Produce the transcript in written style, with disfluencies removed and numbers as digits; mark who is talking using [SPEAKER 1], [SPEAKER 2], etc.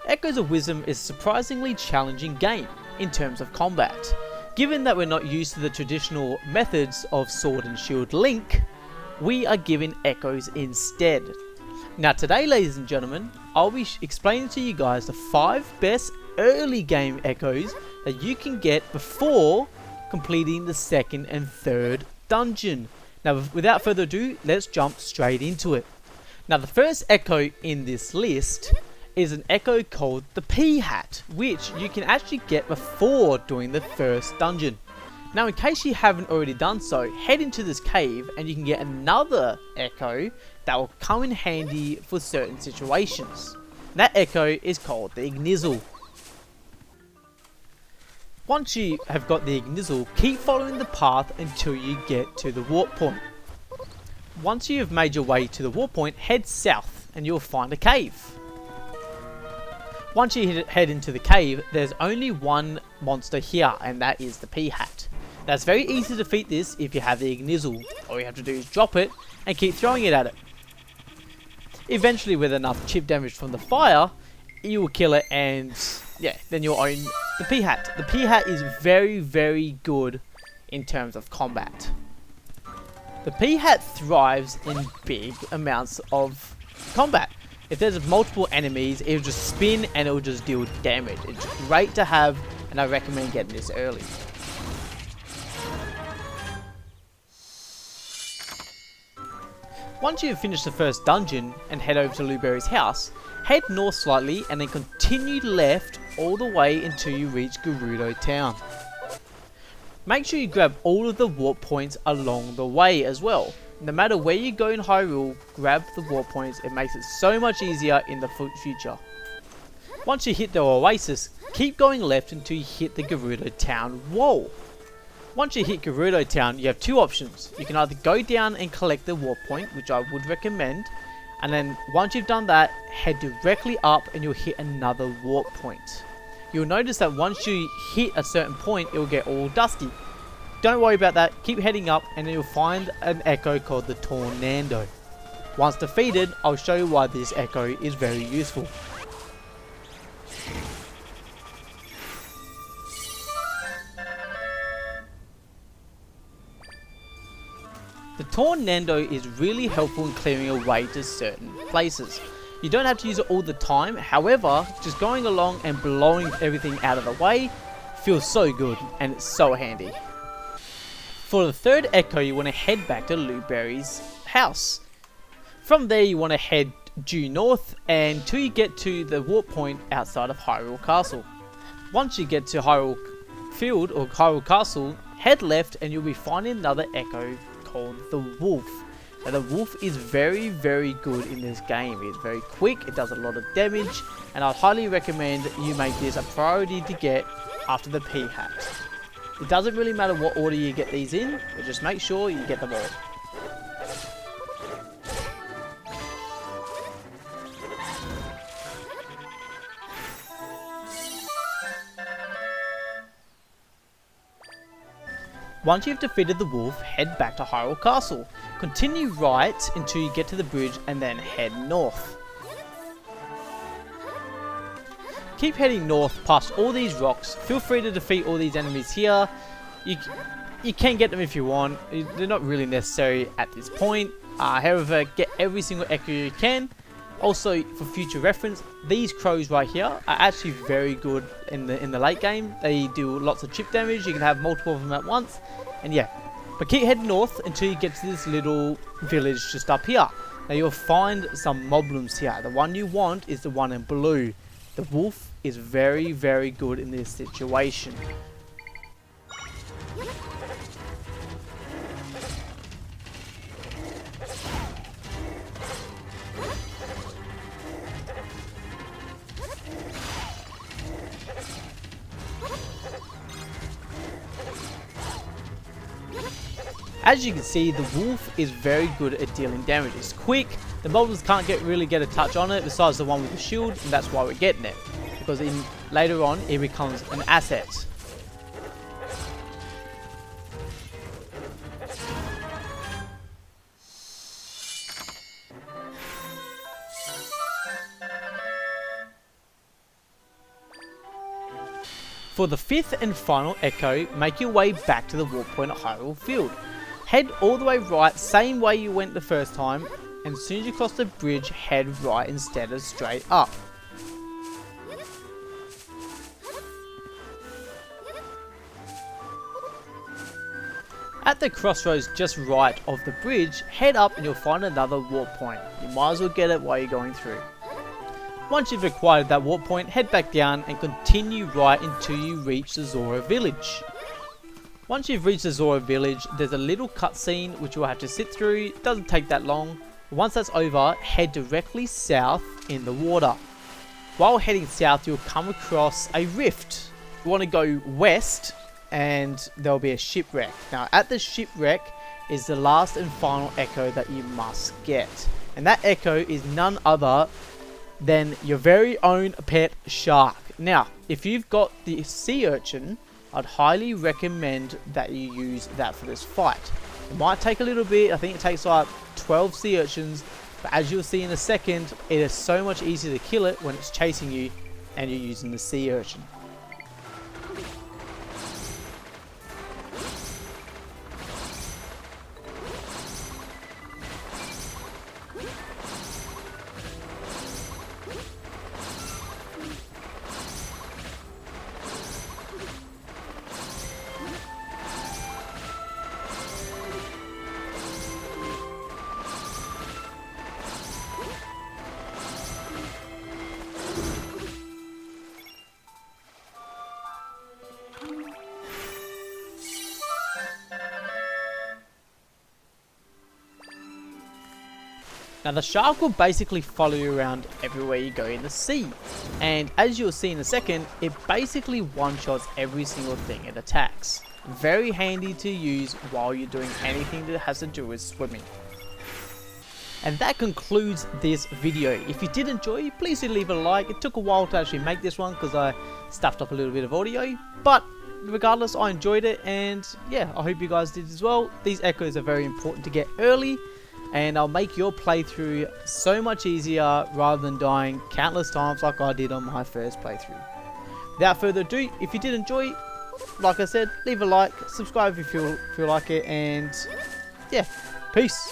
[SPEAKER 1] Echoes of Wisdom is a surprisingly challenging game in terms of combat. Given that we're not used to the traditional methods of Sword and Shield Link, we are given echoes instead. Now today, ladies and gentlemen, I'll be explaining to you guys the 5 best early game echoes that you can get before completing the 2nd and 3rd dungeon. Now without further ado, let's jump straight into it. Now the first echo in this list is an echo called the Pea Hat, which you can actually get before doing the first dungeon. Now in case you haven't already done so, head into this cave and you can get another echo that will come in handy for certain situations. That echo is called the Ignizzle. Once you have got the Ignizzle, keep following the path until you get to the warp point. Once you have made your way to the warp point, head south and you'll find a cave. Once you head into the cave, there's only one monster here, and that is the Pea Hat. Now it's very easy to defeat this if you have the Ignizzle. All you have to do is drop it and keep throwing it at it. Eventually, with enough chip damage from the fire, you will kill it, and yeah, then you'll own the Pea Hat. The Pea Hat is very, very good in terms of combat. The Pea Hat thrives in big amounts of combat. If there's multiple enemies, it will just spin and it will just deal damage. It's great to have, and I recommend getting this early. Once you've finished the first dungeon and head over to Blueberry's house, head north slightly and then continue left all the way until you reach Gerudo Town. Make sure you grab all of the warp points along the way as well. No matter where you go in Hyrule, grab the warp points. It makes it so much easier in the future. Once you hit the oasis, keep going left until you hit the Gerudo Town wall. Once you hit Gerudo Town, you have 2 options. You can either go down and collect the warp point, which I would recommend, and then once you've done that, head directly up and you'll hit another warp point. You'll notice that once you hit a certain point, it will get all dusty. Don't worry about that, keep heading up and then you'll find an echo called the Tornado. Once defeated, I'll show you why this echo is very useful. The Tornado is really helpful in clearing a way to certain places. You don't have to use it all the time, however, just going along and blowing everything out of the way feels so good and it's so handy. For the 3rd echo, you want to head back to Blueberry's house. From there, you want to head due north until you get to the warp point outside of Hyrule Castle. Once you get to Hyrule Field or Hyrule Castle, head left and you'll be finding another echo called the Wolf. Now the Wolf is very, very good in this game. It's very quick, it does a lot of damage, and I'd highly recommend you make this a priority to get after the Pea Hat. It doesn't really matter what order you get these in, but just make sure you get them all. Once you've defeated the wolf, head back to Hyrule Castle. Continue right until you get to the bridge and then head north. Keep heading north past all these rocks. Feel free to defeat all these enemies here. You can get them if you want. They're not really necessary at this point. However, get every single echo you can. Also, for future reference, these crows right here are actually very good in the late game. They do lots of chip damage. You can have multiple of them at once. And yeah, but keep heading north until you get to this little village just up here. Now you'll find some moblins here. The one you want is the one in blue. The wolf is very, very good in this situation. As you can see, the wolf is very good at dealing damage. It's quick, the moblins can't really get a touch on it besides the one with the shield, and that's why we're getting it. Because later on, it becomes an asset. For the 5th and final echo, make your way back to the warp point at Hyrule Field. Head all the way right, same way you went the first time, and as soon as you cross the bridge, head right instead of straight up. At the crossroads just right of the bridge, head up and you'll find another warp point. You might as well get it while you're going through. Once you've acquired that warp point, head back down and continue right until you reach the Zora village. Once you've reached the Zora village, there's a little cutscene which you'll have to sit through. It doesn't take that long. Once that's over, head directly south in the water. While heading south, you'll come across a rift. You want to go west and there'll be a shipwreck. Now at the shipwreck is the last and final echo that you must get. And that echo is none other than your very own pet shark. Now, if you've got the sea urchin, I'd highly recommend that you use that for this fight. It might take a little bit, I think it takes like 12 sea urchins, but as you'll see in a second, it is so much easier to kill it when it's chasing you and you're using the sea urchin. Now the shark will basically follow you around everywhere you go in the sea, and as you'll see in a second, it basically one-shots every single thing it attacks. Very handy to use while you're doing anything that has to do with swimming. And that concludes this video. If you did enjoy, please do leave a like. It took a while to actually make this one because I stuffed up a little bit of audio, but regardless, I enjoyed it, and yeah, I hope you guys did as well. These echoes are very important to get early, and I'll make your playthrough so much easier rather than dying countless times like I did on my first playthrough. Without further ado, if you did enjoy, like I said, leave a like, subscribe if you feel like it, and yeah, peace.